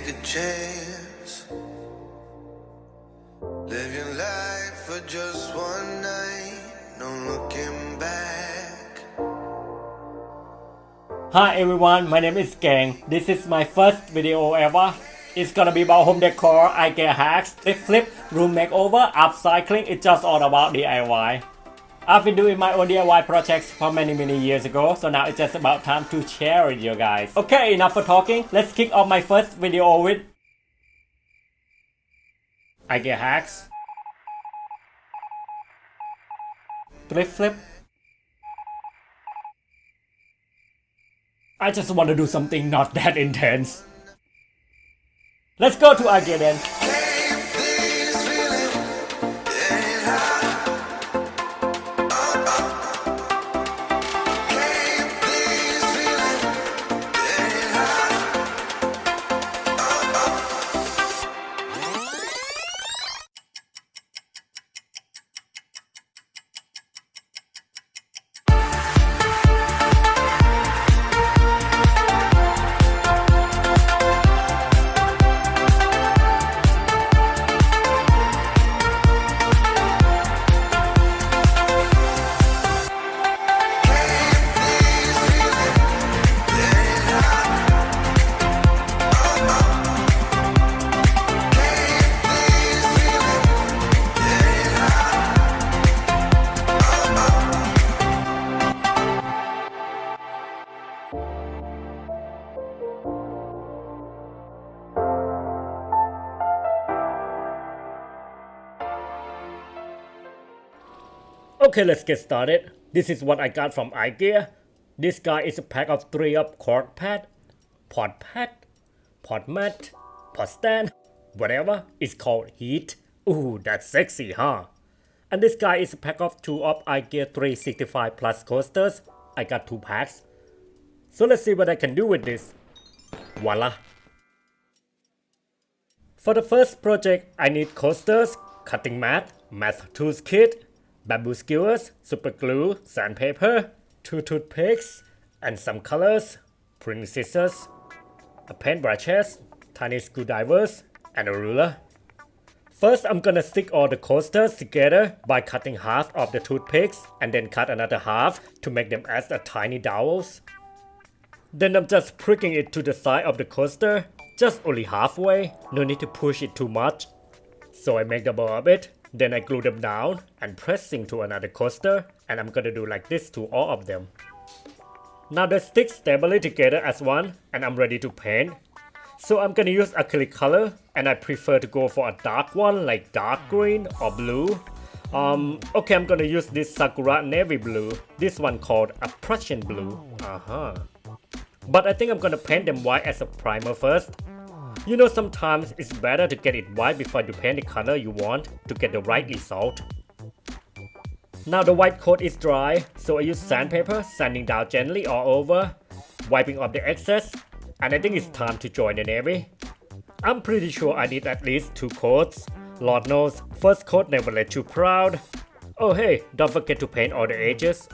a chance. Live your life for just one night, no looking back. Hi everyone, my name is Geng. This is my first video ever. It's gonna be about home decor, Ikea hacks, flip, room makeover, upcycling. It's just all about DIY. I've been doing my own DIY projects for many years ago, so now it's just about time to share with you guys. Okay, enough for talking. Let's kick off my first video with Ikea hacks. Flip. I just want to do something not that intense. Let's go to Ikea then. Okay, let's get started. This is what I got from Ikea. This guy is a pack of 3 of cork pad, pot mat, pot stand, whatever. It's called heat. Ooh, that's sexy, huh? And this guy is a pack of 2 of Ikea 365 plus coasters. I got 2 packs. So let's see what I can do with this. Voila. For the first project, I need coasters, cutting mat, math tools kit, bamboo skewers, super glue, sandpaper, 2 toothpicks, and some colors, printing scissors, a paintbrushes, tiny screwdrivers, and a ruler. First, I'm gonna stick all the coasters together by cutting half of the toothpicks and then cut another half to make them as a tiny dowels. Then I'm just pricking it to the side of the coaster, just only halfway, no need to push it too much. So I make the ball of it. Then I glue them down and pressing to another coaster, and I'm gonna do like this to all of them. Now they stick stably together as one, and I'm ready to paint. So I'm gonna use acrylic color, and I prefer to go for a dark one like dark green or blue. Okay, I'm gonna use this Sakura navy blue. This one called a Prussian blue. But I think I'm gonna paint them white as a primer first. You know, sometimes it's better to get it white before you paint the color you want to get the right result. Now the white coat is dry, so I use sandpaper, sanding down gently all over, wiping off the excess, and I think it's time to join the navy. I'm pretty sure I need at least 2 coats. Lord knows, first coat never let you proud. Oh hey, don't forget to paint all the edges.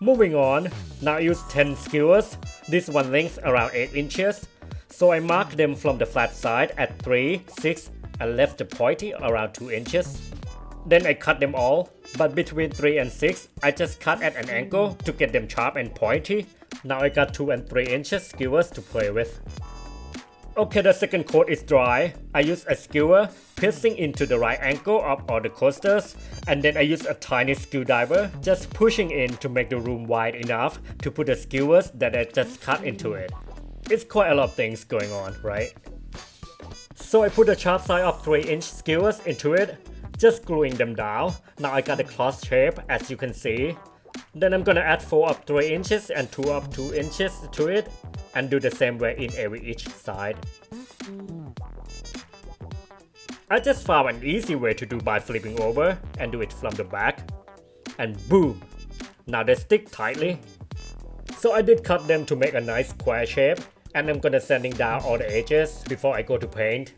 Moving on, now I use 10 skewers. This one length around 8 inches. So I mark them from the flat side at 3, 6 and left the pointy around 2 inches. Then I cut them all, but between 3 and 6 I just cut at an angle to get them sharp and pointy. Now I got 2 and 3 inches skewers to play with. Okay, the second coat is dry. I use a skewer, piercing into the right angle of all the coasters, and then I use a tiny screwdriver, just pushing in to make the room wide enough to put the skewers that I just cut into it. It's quite a lot of things going on, right? So I put a sharp side of 3-inch skewers into it, just gluing them down. Now I got a cross shape as you can see. Then I'm gonna add 4 of 3 inches and 2 of 2 inches to it, and do the same way in each side. I just found an easy way to do by flipping over and do it from the back. And boom! Now they stick tightly. So I did cut them to make a nice square shape, and I'm gonna sanding down all the edges before I go to paint.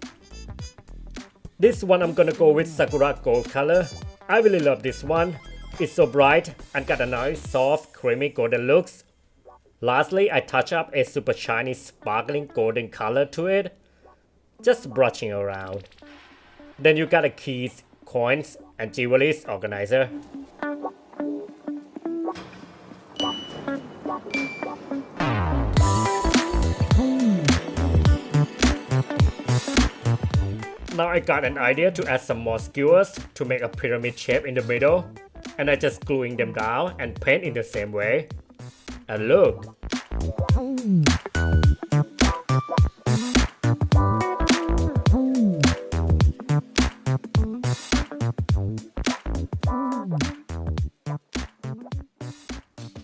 This one I'm gonna go with Sakura gold color. I really love this one. It's so bright and got a nice soft creamy golden looks. Lastly, I touch up a super shiny sparkling golden color to it, just brushing around. Then you got a keys, coins, and jewelry organizer. Now I got an idea to add some more skewers to make a pyramid shape in the middle, and I just gluing them down and paint in the same way. And look!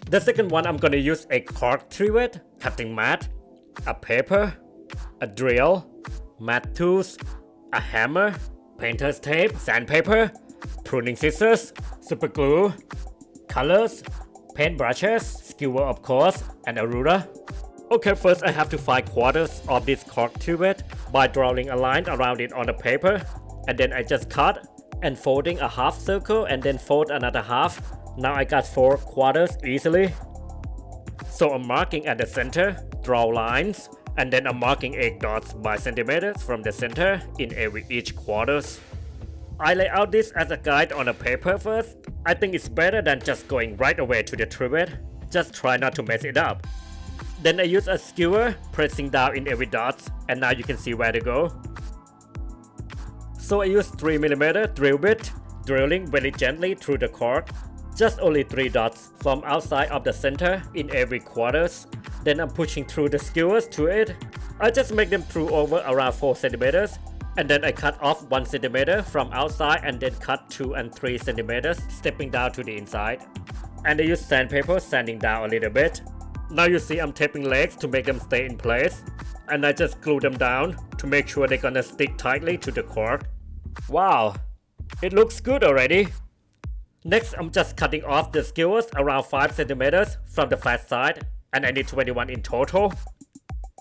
The second one, I'm gonna use a cork trivet, cutting mat, a paper, a drill, mat tools, a hammer, painter's tape, sandpaper, pruning scissors, super glue, colors, paint brushes, skewer of course, and a ruler. Okay, first I have to find quarters of this cork trivet by drawing a line around it on the paper, and then I just cut and folding a half circle and then fold another half. Now I got 4 quarters easily. So I'm marking at the center, draw lines, and then I'm marking 8 dots by centimeters from the center in every each quarters. I lay out this as a guide on a paper first. I think it's better than just going right away to the trivet. Just try not to mess it up. Then I use a skewer, pressing down in every dot, and now you can see where to go. So I use 3mm drill bit, drilling very gently through the cork. Just only 3 dots from outside of the center in every quarters. Then I'm pushing through the skewers to it. I just make them through over around 4 centimeters. And then I cut off 1 centimeter from outside and then cut 2 and 3 centimeters, stepping down to the inside. And I use sandpaper, sanding down a little bit. Now you see I'm taping legs to make them stay in place. And I just glue them down to make sure they're gonna stick tightly to the cork. Wow, it looks good already. Next, I'm just cutting off the skewers around 5 centimeters from the flat side, and I need 21 in total.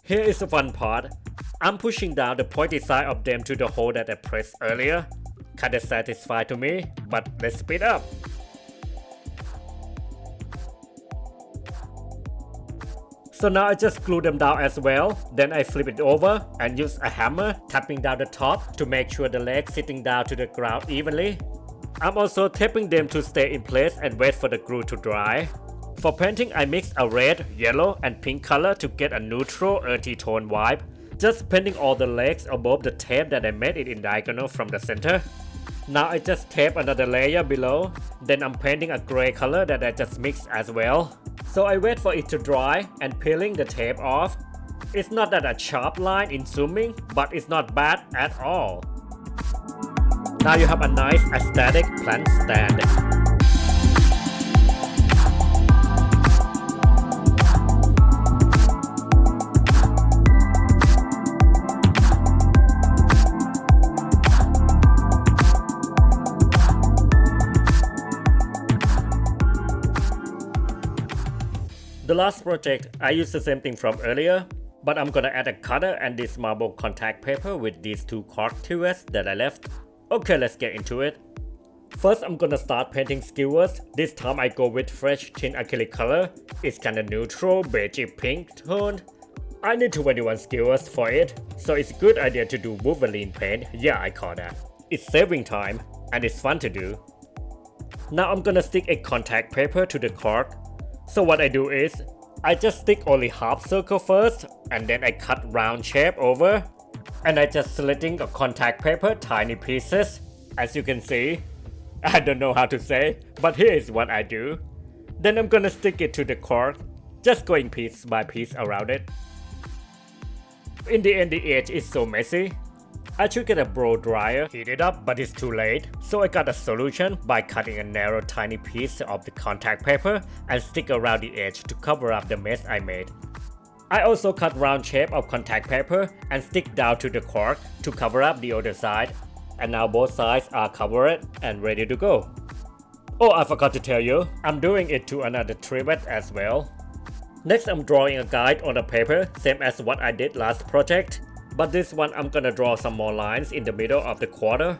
Here is the fun part. I'm pushing down the pointy side of them to the hole that I pressed earlier. Kinda satisfied to me, but let's speed up. So now I just glue them down as well, then I flip it over and use a hammer, tapping down the top to make sure the legs sitting down to the ground evenly. I'm also taping them to stay in place and wait for the glue to dry. For painting, I mix a red, yellow, and pink color to get a neutral, earthy tone vibe. Just painting all the legs above the tape that I made it in diagonal from the center. Now I just tape another layer below, then I'm painting a gray color that I just mixed as well. So I wait for it to dry and peeling the tape off. It's not that a sharp line in zooming, but it's not bad at all. Now you have a nice aesthetic plant stand. The last project, I used the same thing from earlier, but I'm gonna add a cutter and this marble contact paper with these 2 cork trivets that I left. Okay, let's get into it. First, I'm gonna start painting skewers. This time I go with fresh thin acrylic color. It's kinda neutral, beigey pink tone. I need 21 skewers for it, so it's a good idea to do Wolverine paint. Yeah, I call that. It's saving time, and it's fun to do. Now I'm gonna stick a contact paper to the cork. So what I do is, I just stick only half circle first, and then I cut round shape over. And I just slitting a contact paper tiny pieces. As you can see, I don't know how to say, but here is what I do. Then I'm gonna stick it to the cork, just going piece by piece around it. In the end, the edge is so messy. I should get a blow dryer, heat it up, but it's too late. So I got a solution by cutting a narrow tiny piece of the contact paper and stick around the edge to cover up the mess I made. I also cut round shape of contact paper and stick down to the cork to cover up the other side. And now both sides are covered and ready to go. Oh, I forgot to tell you, I'm doing it to another trivet as well. Next, I'm drawing a guide on the paper, same as what I did last project. But this one I'm gonna draw some more lines in the middle of the quarter.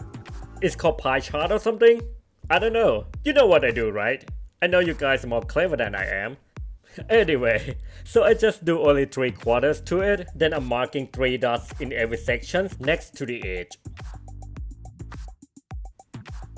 It's called pie chart or something? I don't know. You know what I do, right? I know you guys are more clever than I am. Anyway, so I just do only 3/4 to it, then I'm marking 3 dots in every section next to the edge.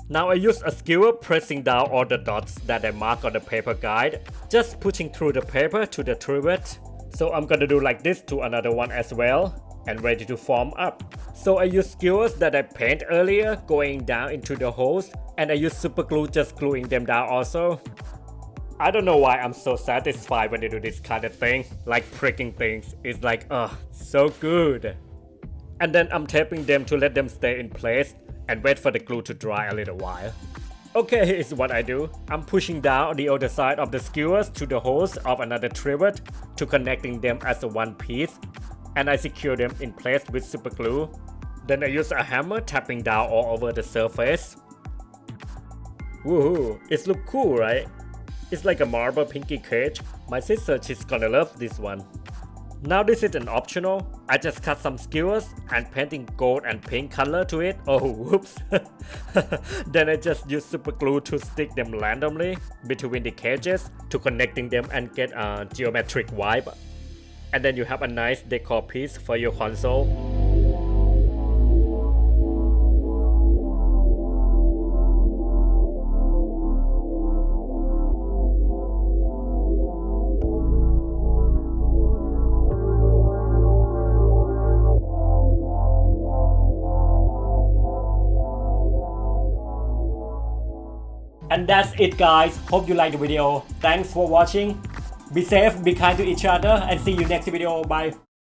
Now I use a skewer pressing down all the dots that I mark on the paper guide, just pushing through the paper to the trivet. So I'm gonna do like this to another one as well, and ready to form up. So I use skewers that I paint earlier going down into the holes, and I use super glue just gluing them down also. I don't know why I'm so satisfied when I do this kind of thing, like pricking things. It's like, so good. And then I'm taping them to let them stay in place and wait for the glue to dry a little while. Okay, here's what I do. I'm pushing down the other side of the skewers to the holes of another trivet to connecting them as a one piece, and I secure them in place with super glue. Then I use a hammer tapping down all over the surface. Woohoo, it looks cool, right? It's like a marble pinky cage. My sister, she's gonna love this one. Now this is an optional. I just cut some skewers and painting gold and pink color to it. Oh whoops. Then I just use super glue to stick them randomly between the cages to connecting them and get a geometric vibe. And then you have a nice decor piece for your console. And that's it guys, hope you liked the video. Thanks for watching. Be safe, be kind to each other, and see you next video. Bye.